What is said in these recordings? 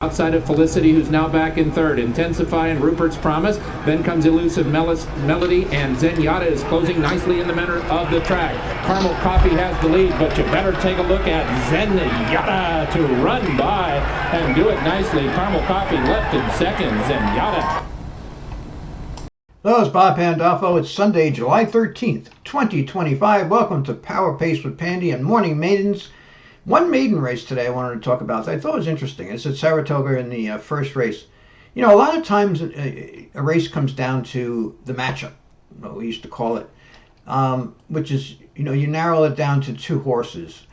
Outside of Felicity, who's now back in third. Intensify and Rupert's Promise. Then comes Elusive Melody, and Zenyatta is closing nicely in the center of the track. Caramel Coffee has the lead, but you better take a look at Zenyatta to run by and do it nicely. Caramel Coffee left in second. Zenyatta. Hello, it's Bob Pandolfo. It's Sunday, July 13th, 2025. Welcome to Power Pace with Pandy and Morning Maidens. One maiden race today I wanted to talk about that I thought was interesting. It's at Saratoga in the first race. You know, a lot of times a race comes down to the matchup, what we used to call it, which is, you know, you narrow it down to two horses.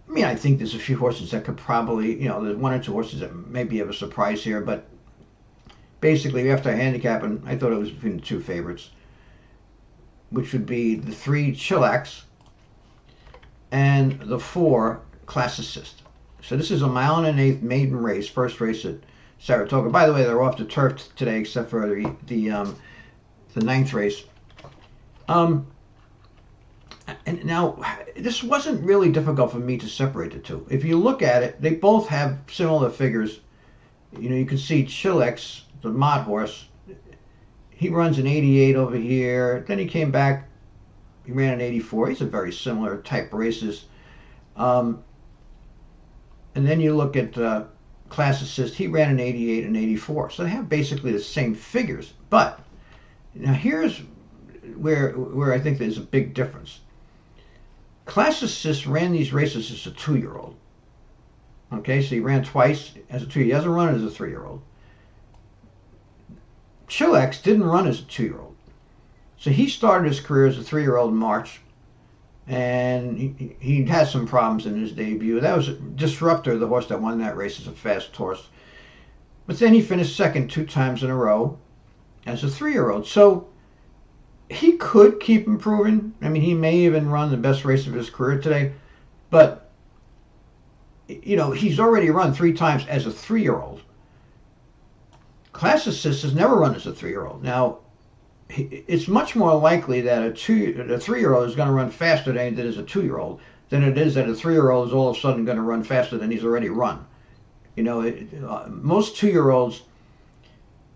I mean, I think there's a few horses that could probably, you know, there's one or two horses that maybe have a surprise here, but basically after handicapping, I thought it was between the two favorites, which would be the 3 Chillax and the 4 Classicist. So this is a 1.125 maiden race, first race at Saratoga. By the way, they're off the turf today, except for the 9th race. And now this wasn't really difficult for me to separate the two. If you look at it, they both have similar figures. You know, you can see Chillax, the Mott horse. He runs an 88 over here. Then he came back. He ran an 84. He's a very similar type races. And then you look at Classicist. He ran an 88 and 84. So they have basically the same figures. But now here's where I think there's a big difference. Classicist ran these races as a 2-year-old. Okay, so he ran twice as a 2-year-old. He hasn't run as a 3-year-old. Chillax didn't run as a 2-year-old. So he started his career as a 3-year-old in March, and he had some problems in his debut. That was Disruptor, the horse that won that race, is a fast horse. But then he finished second 2 times in a row as a 3-year-old. So he could keep improving. I mean, he may even run the best race of his career today. But, you know, he's already run 3 times as a 3-year-old. Classicist has never run as a 3-year-old. Now, it's much more likely that a 3-year-old is going to run faster than he did as a 2-year-old than it is that a 3-year-old is all of a sudden going to run faster than he's already run. You know, most 2-year-olds,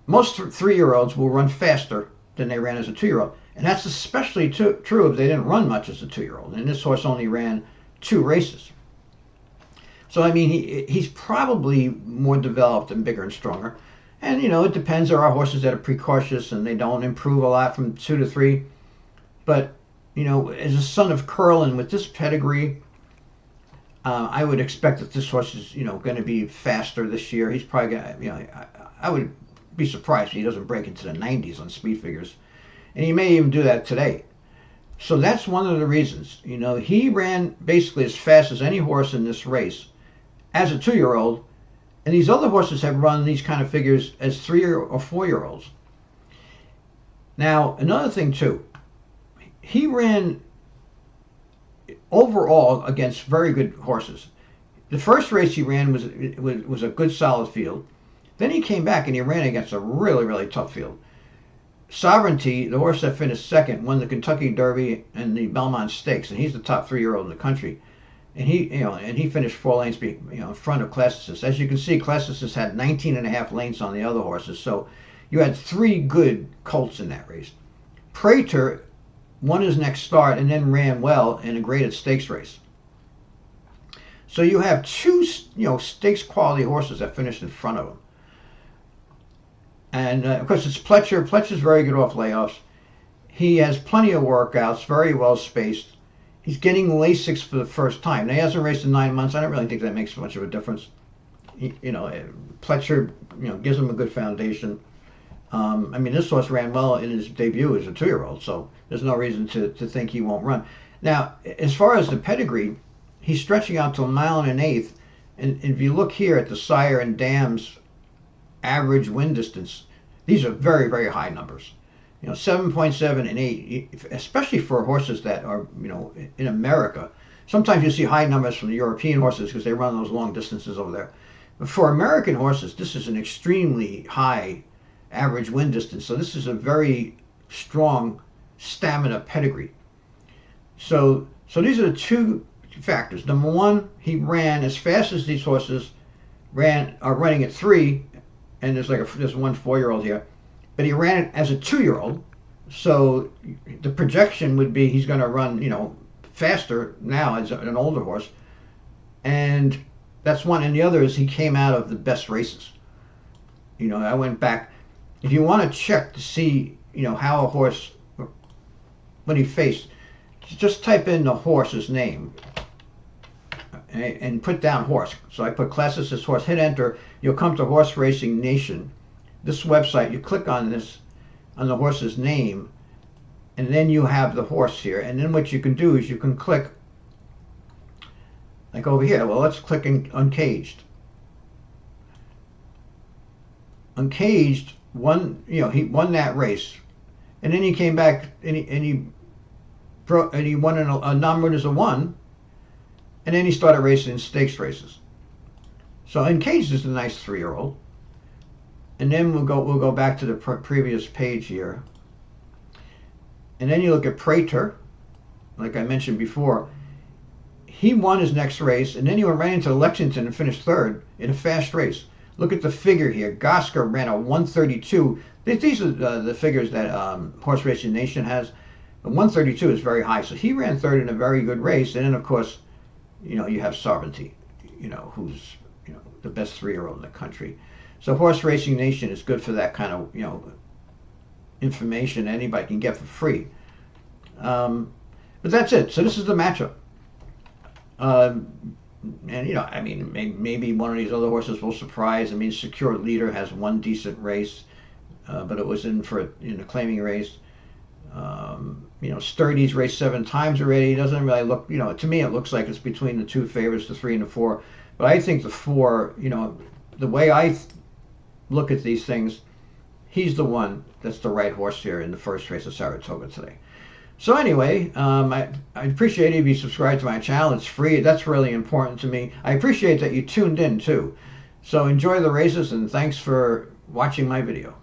most 3-year-olds will run faster than they ran as a 2-year-old. And that's especially true if they didn't run much as a 2-year-old. And this horse only ran 2 races. So, I mean, he's probably more developed and bigger and stronger. And, you know, it depends. There are horses that are precautious and they don't improve a lot from 2 to 3. But, you know, as a son of Curlin with this pedigree, I would expect that this horse is, you know, going to be faster this year. He's probably going to, you know, I would be surprised if he doesn't break into the 90s on speed figures. And he may even do that today. So that's one of the reasons. You know, he ran basically as fast as any horse in this race as a 2-year-old. And these other horses have run these kind of figures as 3 or 4-year-olds. Now, another thing too, he ran overall against very good horses. The first race he ran was a good solid field. Then he came back and he ran against a really, really tough field. Sovereignty, the horse that finished second, won the Kentucky Derby and the Belmont Stakes, and he's the top 3-year-old in the country. And he finished 4 lanes, in front of Classicist. As you can see, Classicist had 19.5 lengths on the other horses. So you had 3 good colts in that race. Prater won his next start and then ran well in a graded stakes race. So you have 2, stakes quality horses that finished in front of him. And of course, it's Pletcher. Pletcher's very good off layoffs. He has plenty of workouts, very well spaced. He's getting Lasix for the first time. Now, he hasn't raced in 9 months. I don't really think that makes much of a difference. Pletcher, gives him a good foundation. I mean, this horse ran well in his debut as a 2-year-old, so there's no reason to think he won't run. Now, as far as the pedigree, he's stretching out to 1.125 miles. And if you look here at the sire and dam's average win distance, these are very, very high numbers. 7.7 and 8, especially for horses that are, in America. Sometimes you see high numbers from the European horses because they run those long distances over there. But for American horses, this is an extremely high average win distance. So this is a very strong stamina pedigree. So these are the 2 factors. Number 1, he ran as fast as these horses are running at 3, and there's one 4-year-old here, but he ran it as a 2-year-old. So the projection would be he's going to run, faster now as an older horse. And that's one. And the other is he came out of the best races. I went back. If you want to check to see, how a horse, when he faced, just type in the horse's name and put down horse. So I put classicist horse, hit enter. You'll come to Horse Racing Nation. This website, you click on this, on the horse's name, and then you have the horse here. And then what you can do is you can click, like over here. Well, let's click Uncaged. Uncaged won, he won that race, and then he came back and he won a non-run as a 1, and then he started racing in stakes races. So Uncaged is a nice 3-year-old. And then we'll go back to the previous page here. And then you look at Prater, like I mentioned before. He won his next race, and then he went right into Lexington and finished 3rd in a fast race. Look at the figure here. Gosker ran a 132. These are the figures that Horse Racing Nation has. The 132 is very high, so he ran 3rd in a very good race. And then, of course, you have Sovereignty, who's the best 3-year-old in the country. So Horse Racing Nation is good for that kind of, information anybody can get for free. But that's it. So this is the matchup. And, maybe one of these other horses will surprise. Secure Leader has one decent race, but it was in a claiming race. Sturdy's raced 7 times already. It doesn't really look, to me it looks like it's between the 2 favorites, the 3 and the 4. But I think the 4, the way I look at these things, he's the one that's the right horse here in the first race of Saratoga today. So anyway, I appreciate it if you subscribe to my channel. It's free. That's really important to me. I appreciate that you tuned in too. So enjoy the races, and thanks for watching my video.